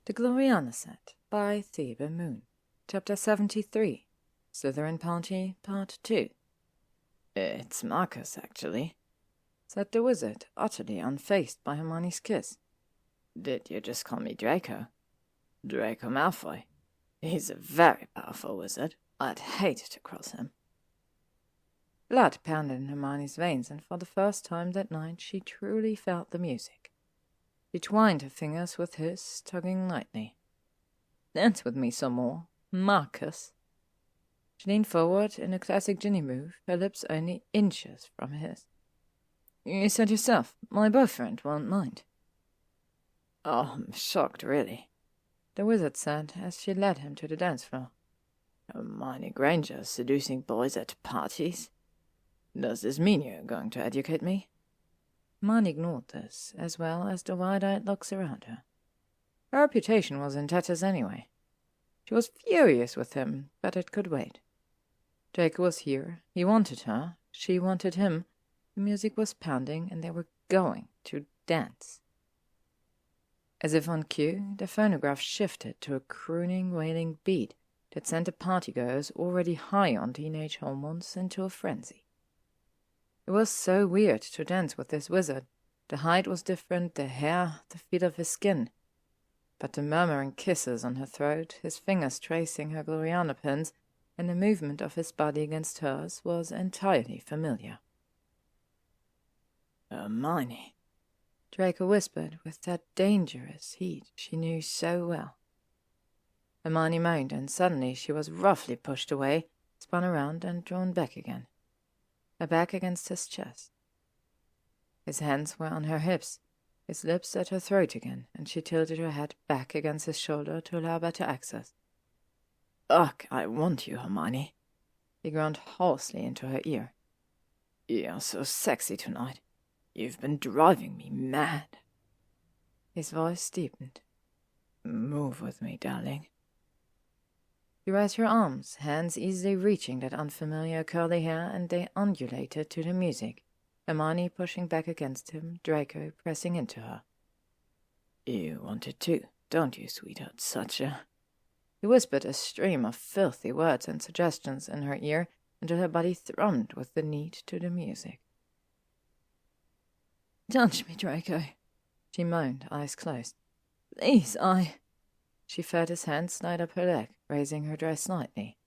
The Gloriana Set by ThebeMoon. Chapter 73. Slytherin Party, Part 2. "It's Marcus, actually," said the wizard, utterly unfazed by Hermione's kiss. "Did you just call me Draco?" "Draco Malfoy. He's a very powerful wizard. I'd hate to cross him." Blood pounded in Hermione's veins, and for the first time that night she truly felt the music. She twined her fingers with his, tugging lightly. "Dance with me some more, Marcus." She leaned forward in a classic Ginny move, her lips only inches from his. "You said yourself, my boyfriend won't mind." "Oh, I'm shocked, really," the wizard said as she led him to the dance floor. "Hermione Granger seducing boys at parties? Does this mean you're going to educate me?" Hermione ignored this, as well as the wide-eyed looks around her. Her reputation was in tatters anyway. She was furious with him, but it could wait. Draco was here, he wanted her, she wanted him, the music was pounding, and they were going to dance. As if on cue, the phonograph shifted to a crooning, wailing beat that sent the partygoers already high on teenage hormones into a frenzy. It was so weird to dance with this wizard. The height was different, the hair, the feel of his skin. But the murmuring kisses on her throat, his fingers tracing her Gloriana pins, and the movement of his body against hers was entirely familiar. "Hermione," Draco whispered with that dangerous heat she knew so well. Hermione moaned, and suddenly she was roughly pushed away, spun around, and drawn back again. Her back against his chest. His hands were on her hips, his lips at her throat again, and she tilted her head back against his shoulder to allow better access. "Ugh, I want you, Hermione," he groaned hoarsely into her ear. "You're so sexy tonight. You've been driving me mad." His voice deepened. "Move with me, darling." She raised her arms, hands easily reaching that unfamiliar curly hair, and they undulated to the music, Hermione pushing back against him, Draco pressing into her. "You want it too, don't you, sweetheart? Such a—" He whispered a stream of filthy words and suggestions in her ear until her body thrummed with the need to the music. "Touch me, Draco," she moaned, eyes closed. "Please, She felt his hand slide up her leg, raising her dress slightly.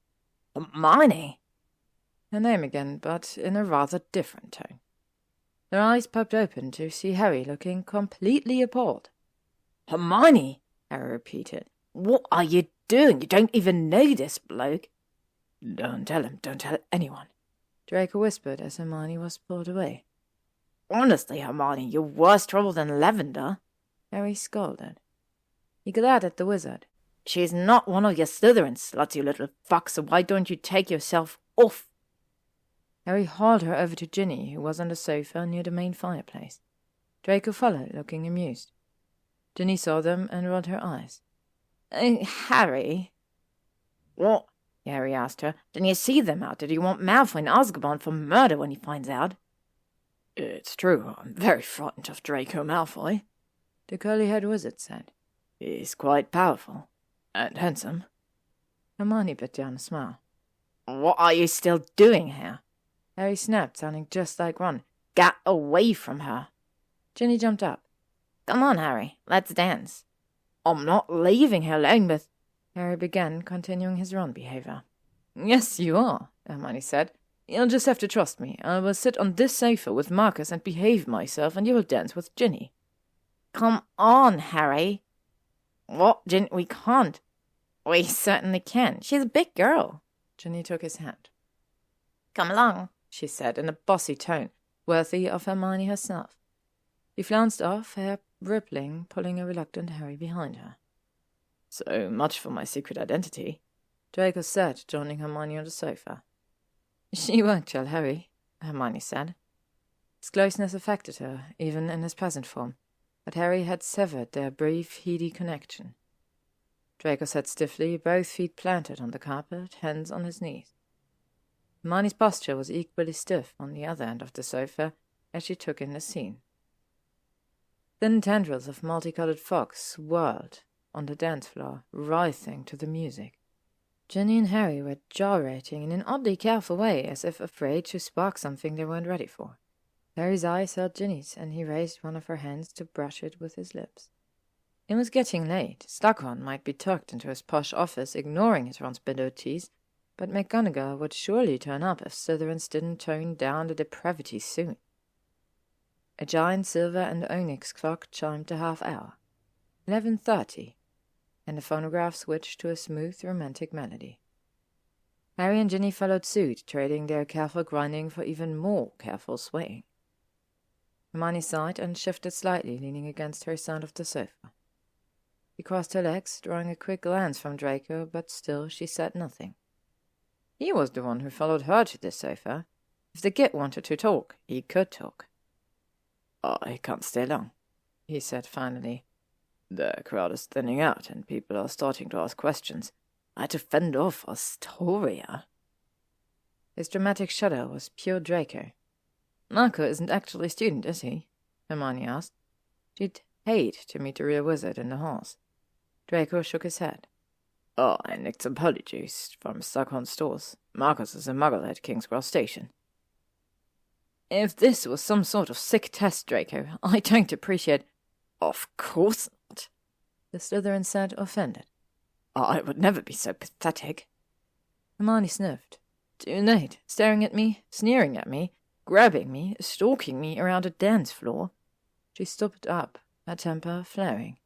"Hermione!" Her name again, but in a rather different tone. Her eyes popped open to see Harry looking completely appalled. "Hermione!" Harry repeated. "What are you doing? You don't even know this bloke." Don't tell anyone," Draco whispered as Hermione was pulled away. "Honestly, Hermione, you're worse trouble than Lavender," Harry scolded. He glared at the wizard. "She's not one of your Slytherin sluts, you little fuck, so why don't you take yourself off?" Harry hauled her over to Ginny, who was on the sofa near the main fireplace. Draco followed, looking amused. Ginny saw them and rolled her eyes. Harry." "What?" Harry asked her. "Didn't you see them out? Did you want Malfoy in Azkaban for murder when he finds out?" "It's true, I'm very frightened of Draco Malfoy," the curly-haired wizard said. "He's quite powerful. And handsome." Hermione bit down a smile. "What are you still doing here?" Harry snapped, sounding just like Ron. "Get away from her." Ginny jumped up. "Come on, Harry, let's dance." "I'm not leaving her alone with—" Harry began, continuing his Ron behavior. "Yes, you are," Hermione said. "You'll just have to trust me. I will sit on this sofa with Marcus and behave myself, and you will dance with Ginny." "Come on, Harry." "What, Ginny? We can't." "We certainly can. She's a big girl." Ginny took his hand. "Come along," she said in a bossy tone, worthy of Hermione herself. She flounced off, hair rippling, pulling a reluctant Harry behind her. "So much for my secret identity," Draco said, joining Hermione on the sofa. "She won't tell Harry," Hermione said. His closeness affected her, even in his present form, but Harry had severed their brief, heady connection. Draco sat stiffly, both feet planted on the carpet, hands on his knees. Hermione's posture was equally stiff on the other end of the sofa as she took in the scene. Thin tendrils of multicolored fox swirled, on the dance floor, writhing to the music. Ginny and Harry were gyrating in an oddly careful way, as if afraid to spark something they weren't ready for. Harry's eyes held Ginny's, and he raised one of her hands to brush it with his lips. It was getting late. Slughorn might be tucked into his posh office, ignoring his responsibilities, but McGonagall would surely turn up if Slytherins didn't tone down the depravity soon. A giant silver and onyx clock chimed the half-hour. 11:30, and the phonograph switched to a smooth, romantic melody. Harry and Ginny followed suit, trading their careful grinding for even more careful swaying. Hermione sighed and shifted slightly, leaning against her side of the sofa. She crossed her legs, drawing a quick glance from Draco, but still she said nothing. He was the one who followed her to the sofa. If the git wanted to talk, he could talk. "I can't stay long," he said finally. "The crowd is thinning out, and people are starting to ask questions. I had to fend off Astoria." His dramatic shudder was pure Draco. "Marco isn't actually a student, is he?" Hermione asked. She'd hate to meet the real wizard in the halls. Draco shook his head. "Oh, I nicked some polyjuice from Slughorn's stores. Marcus is a muggle at King's Cross Station." "If this was some sort of sick test, Draco, I don't appreciate—" "Of course not," the Slytherin said, offended. "I would never be so pathetic." Hermione sniffed. Too late, staring at me, sneering at me, grabbing me, stalking me around a dance floor. She stood up, her temper flaring.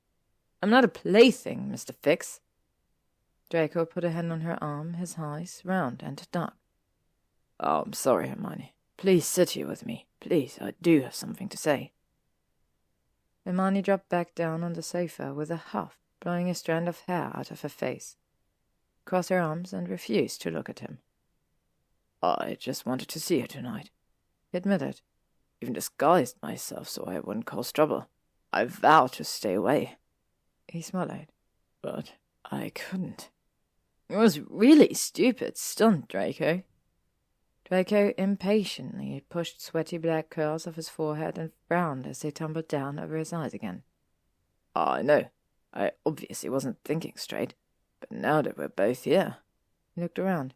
"I'm not a plaything, Mr. Fix." Draco put a hand on her arm, his eyes round and dark. "Oh, I'm sorry, Hermione. Please sit here with me. Please, I do have something to say." Hermione dropped back down on the sofa with a huff, blowing a strand of hair out of her face. Crossed her arms and refused to look at him. "I just wanted to see you tonight," he admitted. "Even disguised myself so I wouldn't cause trouble. I vowed to stay away." He swallowed. "But I couldn't." "It was really stupid stunt, Draco." Draco impatiently pushed sweaty black curls off his forehead and frowned as they tumbled down over his eyes again. "I know. I obviously wasn't thinking straight, but now that we're both here," he looked around.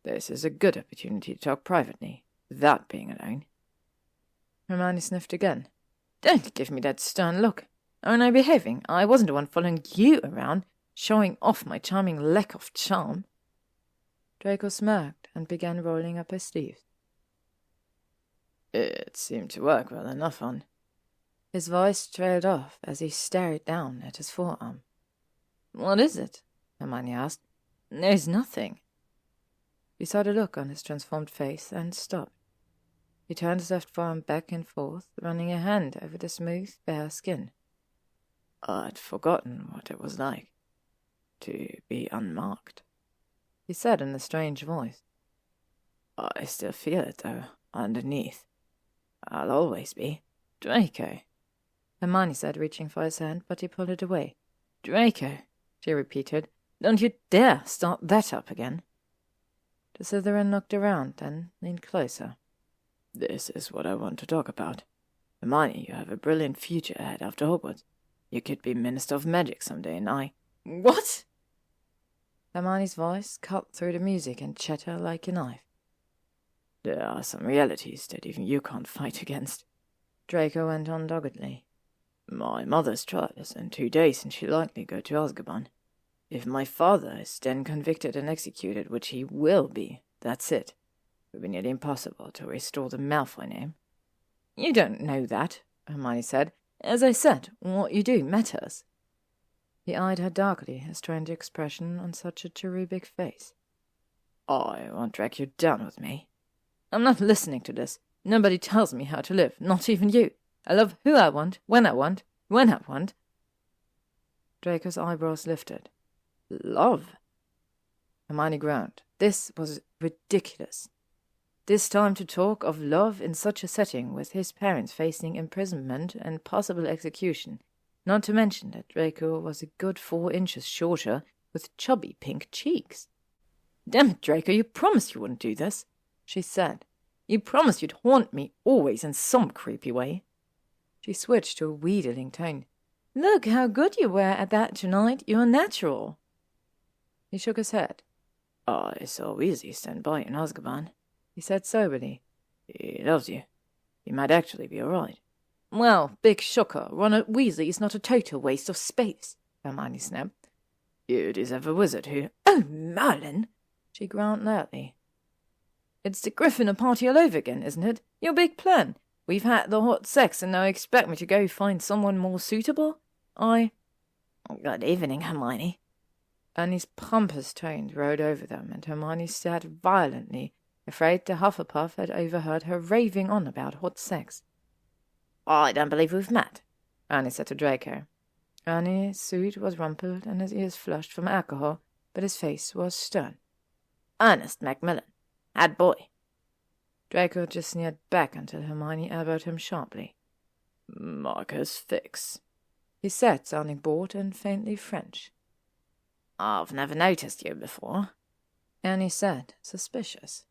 "This is a good opportunity to talk privately, without being alone." Hermione sniffed again. "Don't give me that stern look. Aren't I behaving? I wasn't the one following you around, showing off my charming lack of charm." Draco smirked and began rolling up his sleeves. "It seemed to work well enough on—" His voice trailed off as he stared down at his forearm. "What is it?" Hermione asked. "There's nothing." She saw the look on his transformed face and stopped. He turned his left forearm back and forth, running a hand over the smooth, bare skin. "I'd forgotten what it was like to be unmarked," he said in a strange voice. "I still feel it, though, underneath. I'll always be." "Draco," Hermione said, reaching for his hand, but he pulled it away. "Draco," she repeated, "don't you dare start that up again." The Slytherin looked around, then leaned closer. "This is what I want to talk about. Hermione, you have a brilliant future ahead after Hogwarts. You could be Minister of Magic someday, and I—" "What?" Hermione's voice cut through the music and chatter like a knife. "There are some realities that even you can't fight against," Draco went on doggedly. "My mother's trial is in 2 days, and she'll likely go to Azkaban. If my father is then convicted and executed, which he will be, that's it. It will be nearly impossible to restore the Malfoy name." "You don't know that," Hermione said. "As I said, what you do matters." He eyed her darkly, a strange expression on such a cherubic face. "I won't drag you down with me." "I'm not listening to this. Nobody tells me how to live, not even you. I love who I want, when I want, when I want." Draco's eyebrows lifted. "Love?" Hermione groaned. This was ridiculous. This time to talk of love in such a setting, with his parents facing imprisonment and possible execution, not to mention that Draco was a good 4 inches shorter, with chubby pink cheeks. "Damn it, Draco, you promised you wouldn't do this," she said. "You promised you'd haunt me always in some creepy way." She switched to a wheedling tone. Look how good you were at that tonight. You're natural. He shook his head. I saw Weasley stand by in Azkaban, he said soberly. He loves you. You might actually be all right. Well, big shocker. Ronald Weasley is not a total waste of space, Hermione snapped. You deserve a wizard who— Oh, Merlin! She groaned loudly. It's the Gryffindor party all over again, isn't it? Your big plan. We've had the hot sex and now you expect me to go find someone more suitable? Good evening, Hermione. Annie's pompous tones rode over them, and Hermione stared violently, afraid the Hufflepuff had overheard her raving on about hot sex. I don't believe we've met, Annie said to Draco. Annie's suit was rumpled and his ears flushed from alcohol, but his face was stern. Ernest Macmillan. Head boy. Draco just sneered back until Hermione elbowed him sharply. Marcus Fix, he said, sounding bored and faintly French. I've never noticed you before, Annie said, suspicious.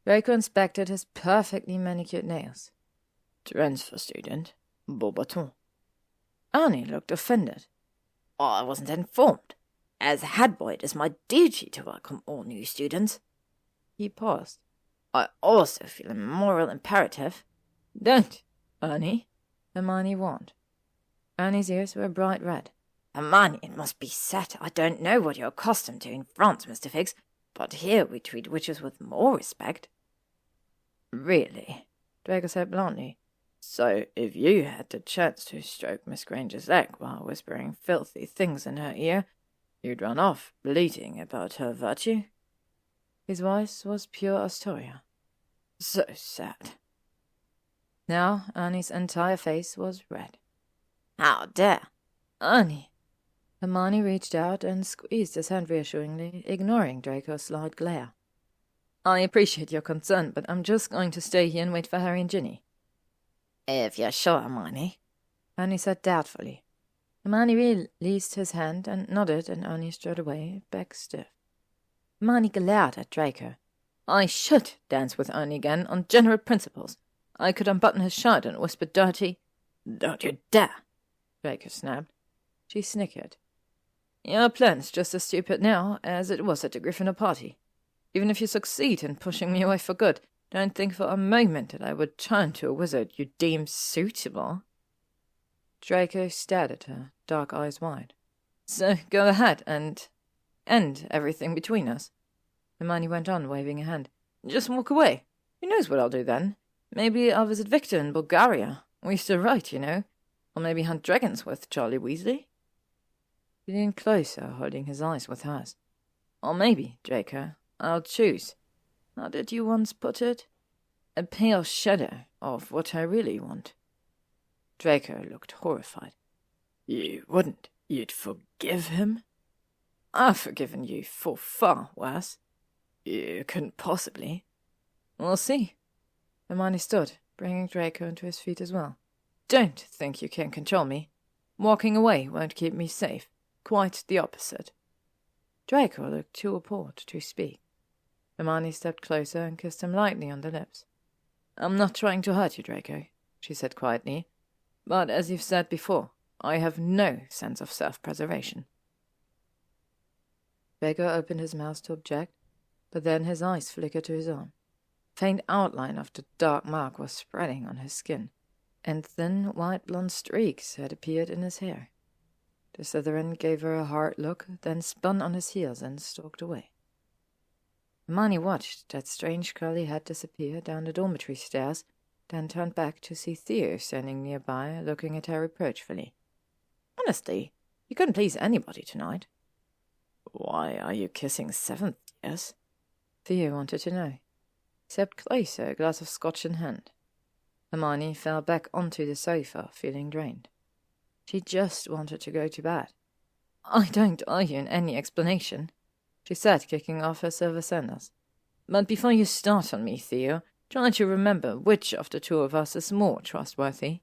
Draco inspected his perfectly manicured nails. Transfer student, Beaubaton. Annie looked offended. I wasn't informed. As head boy, it is my duty to welcome all new students. He paused. I also feel a moral imperative. Don't, Annie, Hermione warned. Annie's ears were bright red. Hermione, it must be said, I don't know what you're accustomed to in France, Mr. Fix, but here we treat witches with more respect. Really? Draco said bluntly. So if you had the chance to stroke Miss Granger's leg while whispering filthy things in her ear, you'd run off, bleating about her virtue? His voice was pure Astoria. So sad. Now Annie's entire face was red. How dare! Annie! Hermione reached out and squeezed his hand reassuringly, ignoring Draco's slight glare. I appreciate your concern, but I'm just going to stay here and wait for Harry and Ginny. If you're sure, Hermione, Annie said doubtfully. Hermione released his hand and nodded, and Annie strode away, back stiff. Hermione glared at Draco. I should dance with Annie again on general principles. I could unbutton his shirt and whisper dirty. Don't you dare, Draco snapped. She snickered. Your plan's just as stupid now as it was at the Gryffindor party. Even if you succeed in pushing me away for good, don't think for a moment that I would turn to a wizard you deem suitable. Draco stared at her, dark eyes wide. So go ahead and end everything between us. Hermione went on, waving a hand. Just walk away. Who knows what I'll do then? Maybe I'll visit Victor in Bulgaria. We used to write, you know. Or maybe hunt dragons with Charlie Weasley. He leaned closer, holding his eyes with hers. Or maybe, Draco, I'll choose. How did you once put it? A pale shadow of what I really want. Draco looked horrified. You wouldn't. You'd forgive him? I've forgiven you for far worse. You couldn't possibly. We'll see. Hermione stood, bringing Draco to his feet as well. Don't think you can control me. Walking away won't keep me safe. Quite the opposite. Draco looked too appalled to speak. Hermione stepped closer and kissed him lightly on the lips. I'm not trying to hurt you, Draco, she said quietly. But as you've said before, I have no sense of self-preservation. Draco opened his mouth to object, but then his eyes flickered to his arm. A faint outline of the dark mark was spreading on his skin, and thin white blonde streaks had appeared in his hair. The Slytherin gave her a hard look, then spun on his heels and stalked away. Hermione watched that strange curly head disappear down the dormitory stairs, then turned back to see Theo standing nearby, looking at her reproachfully. Honestly, you couldn't please anybody tonight. Why are you kissing seventh years? Theo wanted to know. He stepped closer, a glass of scotch in hand. Hermione fell back onto the sofa, feeling drained. She just wanted to go to bed. I don't owe you any explanation, she said, kicking off her silver sandals. But before you start on me, Theo, try to remember which of the two of us is more trustworthy.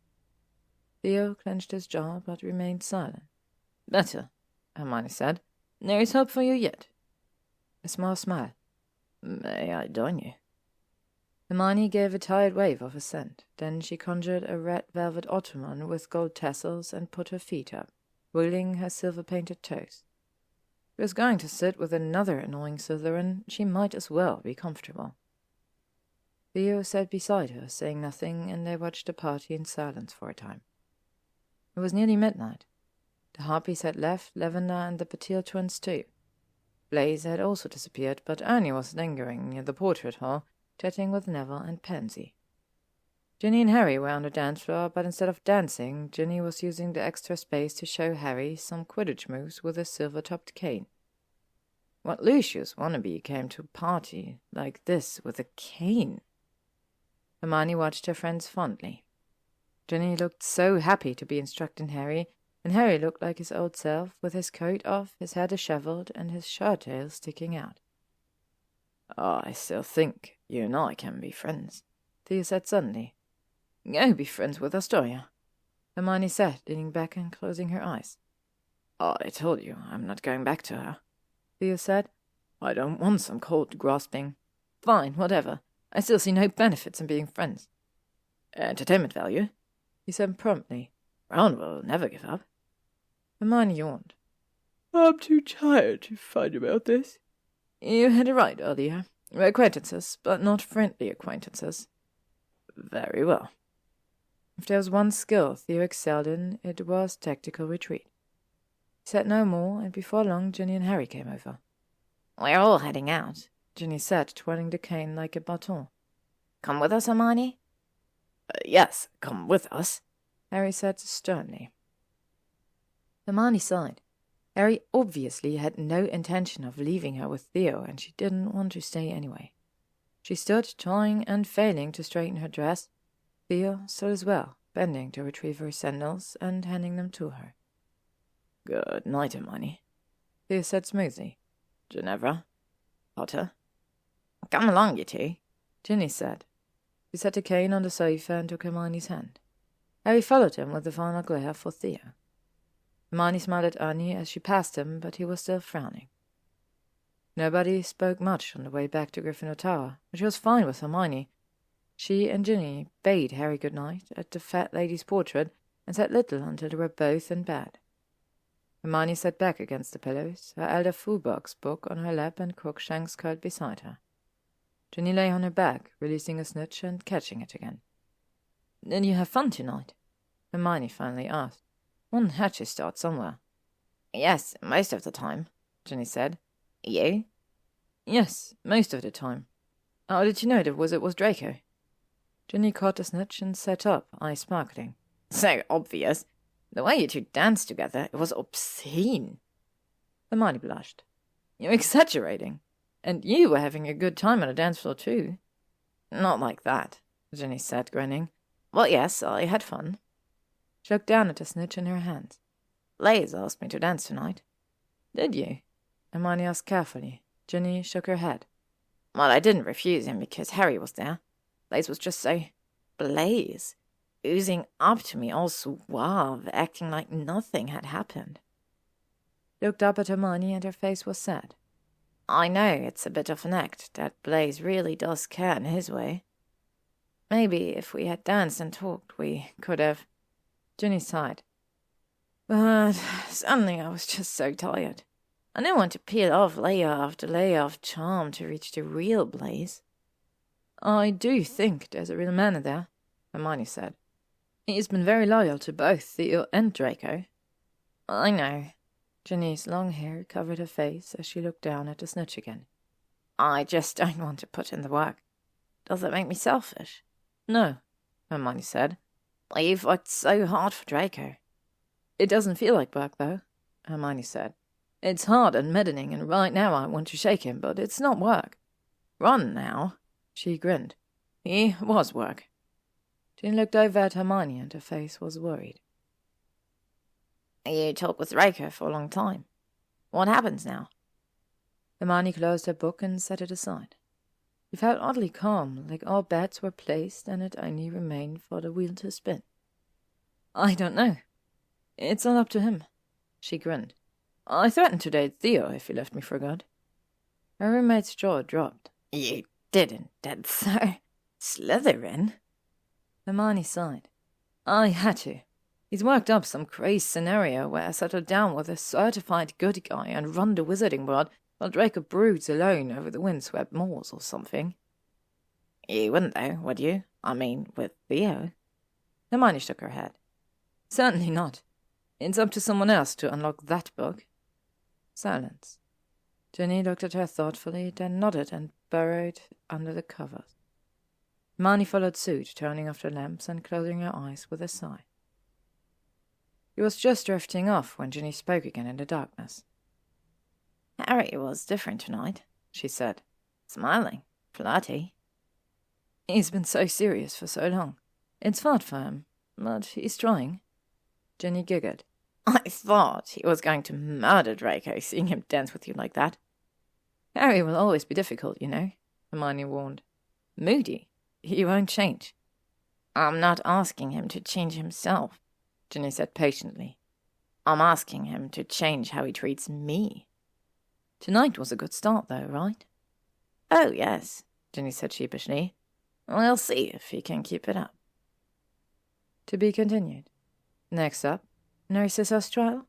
Theo clenched his jaw, but remained silent. Better, Hermione said. There is hope for you yet. A small smile. May I join you? Hermione gave a tired wave of assent. Then she conjured a red velvet ottoman with gold tassels and put her feet up, wiggling her silver-painted toes. She was going to sit with another annoying Slytherin. She might as well be comfortable. Theo sat beside her, saying nothing, and they watched the party in silence for a time. It was nearly midnight. The Harpies had left, Lavender and the Patil twins too. Blaise had also disappeared, but Ernie was lingering near the portrait hall, chatting with Neville and Pansy. Ginny and Harry were on the dance floor, but instead of dancing, Ginny was using the extra space to show Harry some Quidditch moves with a silver-topped cane. What Lucius wannabe came to a party like this with a cane? Hermione watched her friends fondly. Ginny looked so happy to be instructing Harry, and Harry looked like his old self, with his coat off, his hair disheveled, and his shirt-tail sticking out. "I still think you and I can be friends," Theo said suddenly. "Go be friends with Astoria," Hermione said, leaning back and closing her eyes. "I told you I'm not going back to her," Theo said. "I don't want some cold grasping." "Fine, whatever. I still see no benefits in being friends." "Entertainment value," he said promptly. "Ron will never give up." Hermione yawned. "I'm too tired to fight about this." "You had it right earlier. We're acquaintances, but not friendly acquaintances." "Very well." If there was one skill Theo excelled in, it was tactical retreat. He said no more, and before long Ginny and Harry came over. "We're all heading out," Ginny said, twirling the cane like a baton. "Come with us, Hermione?" "Yes, come with us," Harry said sternly. Hermione sighed. Harry obviously had no intention of leaving her with Theo, and she didn't want to stay anyway. She stood, trying and failing to straighten her dress. Theo stood as well, bending to retrieve her sandals and handing them to her. "Good night, Hermione," Theo said smoothly. "Ginevra? Potter?" "Come along, you two," Ginny said. He set the cane on the sofa and took Hermione's hand. Harry followed him with a final glare for Theo. Hermione smiled at Ernie as she passed him, but he was still frowning. Nobody spoke much on the way back to Gryffindor Tower, which was fine with Hermione. She and Ginny bade Harry good night at the fat lady's portrait and said little until they were both in bed. Hermione sat back against the pillows, her Elder Foobox book on her lap and Crookshanks curled beside her. Ginny lay on her back, releasing a snitch and catching it again. "Did you have fun tonight?" Hermione finally asked. One had to start somewhere. "Yes, most of the time," Ginny said. "You?" "Yes, most of the time. How did you know the wizard was Draco?" Ginny caught the snitch and sat up, eyes sparkling. "So obvious. The way you two danced together, it was obscene." Hermione blushed. "You're exaggerating. And you were having a good time on the dance floor too." "Not like that," Ginny said, grinning. "Well, yes, I had fun." She looked down at the snitch in her hands. "Blaise asked me to dance tonight." "Did you?" Hermione asked carefully. Ginny shook her head. "Well, I didn't refuse him because Harry was there. Blaise was just so... Blaise, oozing up to me all suave, acting like nothing had happened." She looked up at Hermione and her face was sad. "I know it's a bit of an act, that Blaise really does care in his way. Maybe if we had danced and talked, we could have..." Ginny sighed. "But suddenly I was just so tired. I didn't want to peel off layer after layer of charm to reach the real Blaise." "I do think there's a real man there," Hermione said. "He's been very loyal to both Theo and Draco." "I know." Ginny's long hair covered her face as she looked down at the snitch again. "I just don't want to put in the work. Does that make me selfish?" "No," Hermione said. "You've worked so hard for Draco." "It doesn't feel like work, though," Hermione said. "It's hard and maddening, and right now I want to shake him, but it's not work." "Ron, now." She grinned. "He was work." Ginny looked over at Hermione, and her face was worried. "You talked with Draco for a long time. What happens now?" Hermione closed her book and set it aside. She felt oddly calm, like all bets were placed and it only remained for the wheel to spin. "I don't know. It's all up to him." She grinned. "I threatened to date Theo if he left me for good." Her roommate's jaw dropped. "You didn't, that's so Slytherin? Hermione sighed. I had to. He's worked up some crazy scenario where I settled down with a certified good guy and run the wizarding world while Draco broods alone over the windswept moors or something. You wouldn't though, would you? I mean, with Theo? Hermione shook her head. Certainly not. It's up to someone else to unlock that book. Silence. Ginny looked at her thoughtfully, then nodded and burrowed under the covers. Hermione followed suit, turning off the lamps and closing her eyes with a sigh. He was just drifting off when Ginny spoke again in the darkness. Harry was different tonight, she said. Smiling. Flirty. He's been so serious for so long. It's hard for him, but he's trying. Ginny giggled. I thought he was going to murder Draco, seeing him dance with you like that. Harry will always be difficult, you know, Hermione warned. Moody. He won't change. I'm not asking him to change himself, Ginny said patiently. I'm asking him to change how he treats me. Tonight was a good start, though, right? Oh, yes, Ginny said sheepishly. We'll see if he can keep it up. To be continued. Next up, Narcissus trial.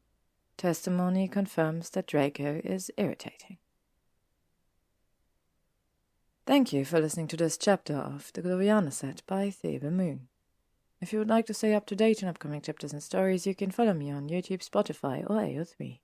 Testimony confirms that Draco is irritating. Thank you for listening to this chapter of the Gloriana set by ThebeMoon. If you would like to stay up to date on upcoming chapters and stories, you can follow me on YouTube, Spotify, or AO3.